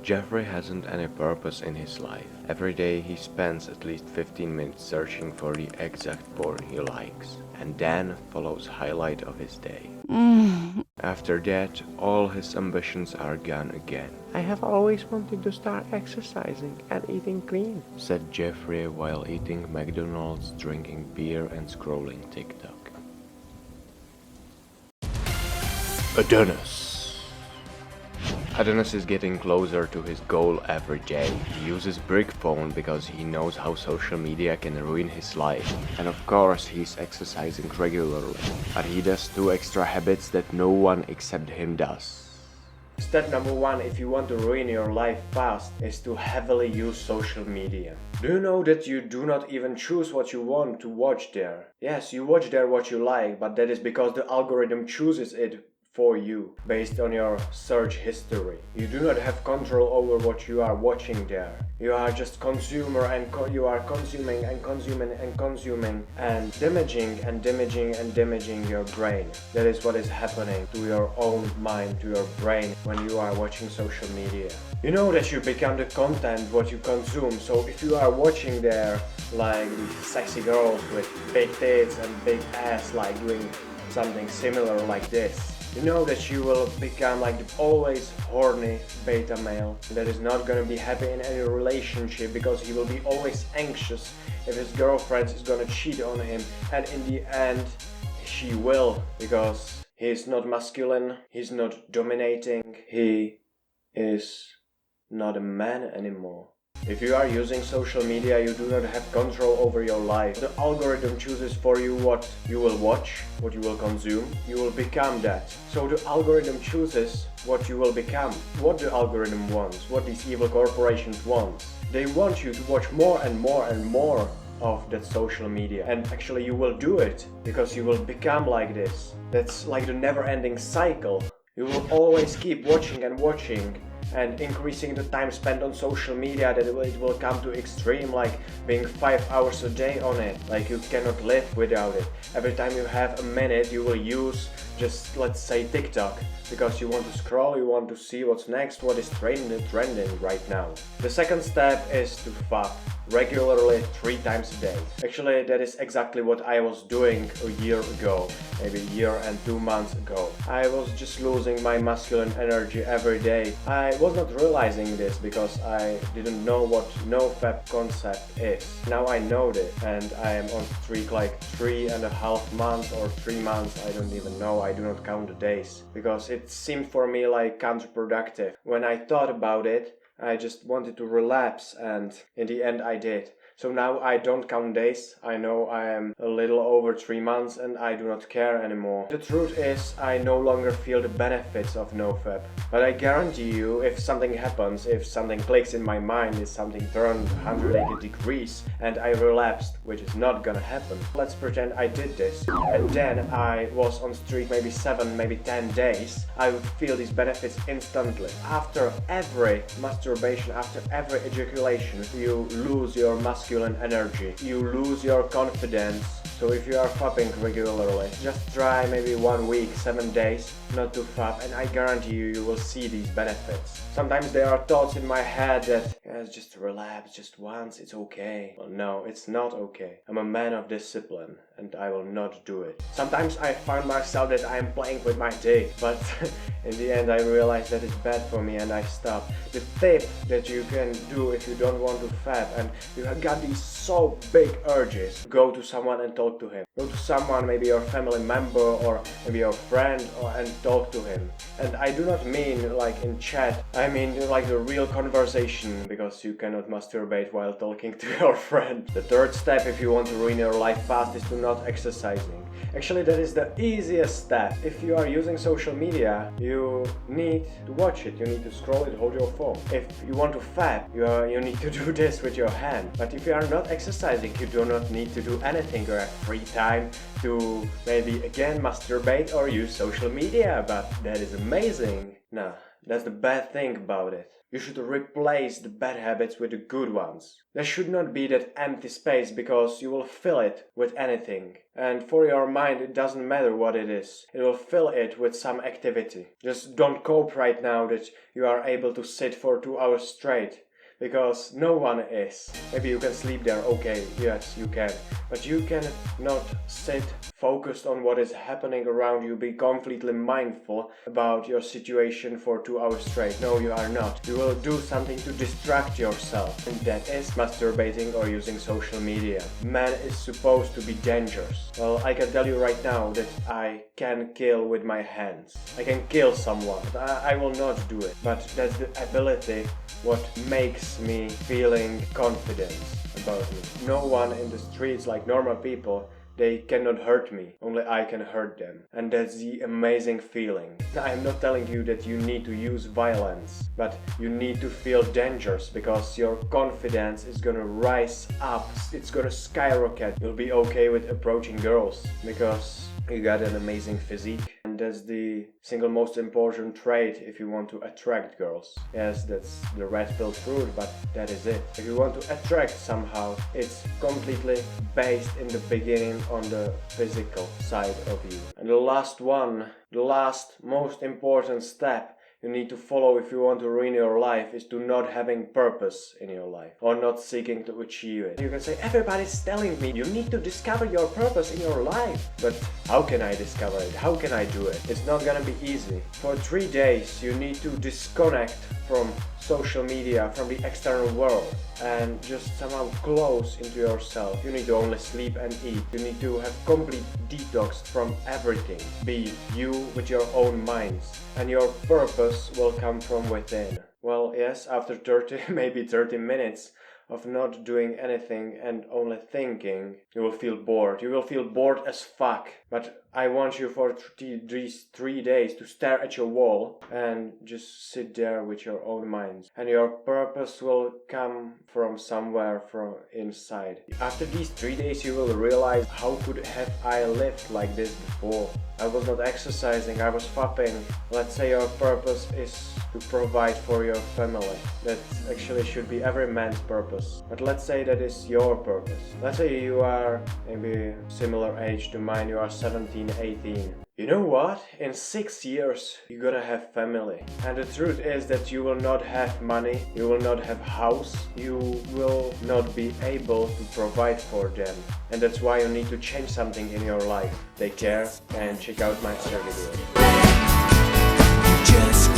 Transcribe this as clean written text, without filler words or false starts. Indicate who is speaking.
Speaker 1: Jeffrey hasn't any purpose in his life. Every day he spends at least 15 minutes searching for the exact porn he likes, and then follows highlight of his day. After that, all his ambitions are gone again.
Speaker 2: I have always wanted to start exercising and eating clean,
Speaker 1: said Jeffrey while eating McDonald's, drinking beer and scrolling TikTok. Adonis. Adonis is getting closer to his goal every day. He uses brick phone because he knows how social media can ruin his life. And of course he's exercising regularly. But he does 2 extra habits that no one except him does.
Speaker 2: Step number 1, if you want to ruin your life fast, is to heavily use social media. Do you know that you do not even choose what you want to watch there? Yes, you watch there what you like, but that is because the algorithm chooses it for you based on your search history. You do not have control over what you are watching there. You are just consumer and you are consuming and consuming and consuming and damaging your brain. That is what is happening to your own mind, to your brain when you are watching social media. You know that you become the content what you consume, so if you are watching there like these sexy girls with big tits and big ass like doing something similar like this, you know that you will become like the always horny beta male that is not gonna be happy in any relationship because he will be always anxious if his girlfriend is gonna cheat on him, and in the end she will, because he's not masculine, he's not dominating, he is not a man anymore. If you are using social media, you do not have control over your life. The algorithm chooses for you what you will watch, what you will consume. You will become that. So the algorithm chooses what you will become, what the algorithm wants, what these evil corporations want. They want you to watch more and more and more of that social media. And actually you will do it because you will become like this. That's like the never-ending cycle. You will always keep watching and watching and increasing the time spent on social media, that it will come to extreme, like being 5 hours a day on it, like you cannot live without it. Every time you have a minute you will use just, let's say, TikTok, because you want to scroll, you want to see what's next, what is trending right now. The second step is to fuck regularly 3 times a day. Actually, that is exactly what I was doing a year ago, maybe a year and 2 months ago. I was just losing my masculine energy every day. I was not realizing this because I didn't know what NoFap concept is. Now I know this, and I am on streak like 3.5 months or 3 months, I don't even know, I do not count the days, because it seemed for me like counterproductive. When I thought about it, I just wanted to relapse, and in the end I did. So now I don't count days, I know I am a little over 3 months and I do not care anymore. The truth is, I no longer feel the benefits of NoFap. But I guarantee you, if something happens, if something clicks in my mind, if something turned 180 degrees and I relapsed, which is not gonna happen. Let's pretend I did this, and then I was on streak maybe 7, maybe 10 days, I would feel these benefits instantly. After every masturbation, after every ejaculation, you lose your muscular energy, you lose your confidence. So if you are fapping regularly, just try maybe 1 week, 7 days not to fap, and I guarantee you, you will see these benefits. Sometimes there are thoughts in my head that, yes, just relapse, just once, it's okay. Well, no, it's not okay. I'm a man of discipline and I will not do it. Sometimes I find myself that I am playing with my dick, but in the end I realize that it's bad for me and I stop. The tip that you can do if you don't want to fap and you have got these so big urges, go to someone and talk to him. Go to someone, maybe your family member or maybe your friend, and talk to him. And I do not mean like in chat, I mean like a real conversation, because you cannot masturbate while talking to your friend. The third step, if you want to ruin your life fast, is to not exercising. Actually, that is the easiest step. If you are using social media, you need to watch it, you need to scroll it, hold your phone. If you want to fap, you need to do this with your hand. But if you are not exercising, you do not need to do anything. You have free time to maybe again masturbate or use social media, but that is amazing. Nah, that's the bad thing about it. You should replace the bad habits with the good ones. There should not be that empty space because you will fill it with anything. And for your mind, it doesn't matter what it is. It will fill it with some activity. Just don't cope right now that you are able to sit for 2 hours straight. Because no one is. Maybe you can sleep there, okay, yes, you can. But you cannot sit focused on what is happening around you, be completely mindful about your situation for 2 hours straight. No, you are not. You will do something to distract yourself, and that is masturbating or using social media. Man is supposed to be dangerous. Well, I can tell you right now that I can kill with my hands. I can kill someone, but I will not do it. But that's the ability what makes me feeling confidence about me. No one in the streets, like normal people, they cannot hurt me, only I can hurt them. And that's the amazing feeling. I'm not telling you that you need to use violence, but you need to feel dangerous because your confidence is gonna rise up, it's gonna skyrocket. You'll be okay with approaching girls because you got an amazing physique. And that's the single most important trait if you want to attract girls. Yes, that's the red pill fruit, but that is it. If you want to attract somehow, it's completely based in the beginning on the physical side of you. And the last one, the last most important step you need to follow if you want to ruin your life is to not having purpose in your life or not seeking to achieve it. You can say, everybody's telling me you need to discover your purpose in your life. But how can I discover it? How can I do it? It's not gonna be easy. For 3 days you need to disconnect from social media, from the external world, and just somehow close into yourself. You need to only sleep and eat. You need to have complete detox from everything. Be you with your own minds, and your purpose will come from within. Well, yes, after 30, maybe 30 minutes of not doing anything and only thinking, you will feel bored. You will feel bored as fuck. But I want you for these 3 days to stare at your wall and just sit there with your own minds. And your purpose will come from somewhere from inside. After these 3 days you will realize, how could have I lived like this before? I was not exercising, I was fapping. Let's say your purpose is to provide for your family. That actually should be every man's purpose. But let's say that is your purpose. Let's say you are maybe similar age to mine, you are 17, 18. You know what? In 6 years you're gonna have family. And the truth is that you will not have money, you will not have house, you will not be able to provide for them. And that's why you need to change something in your life. Take care and check out my other videos.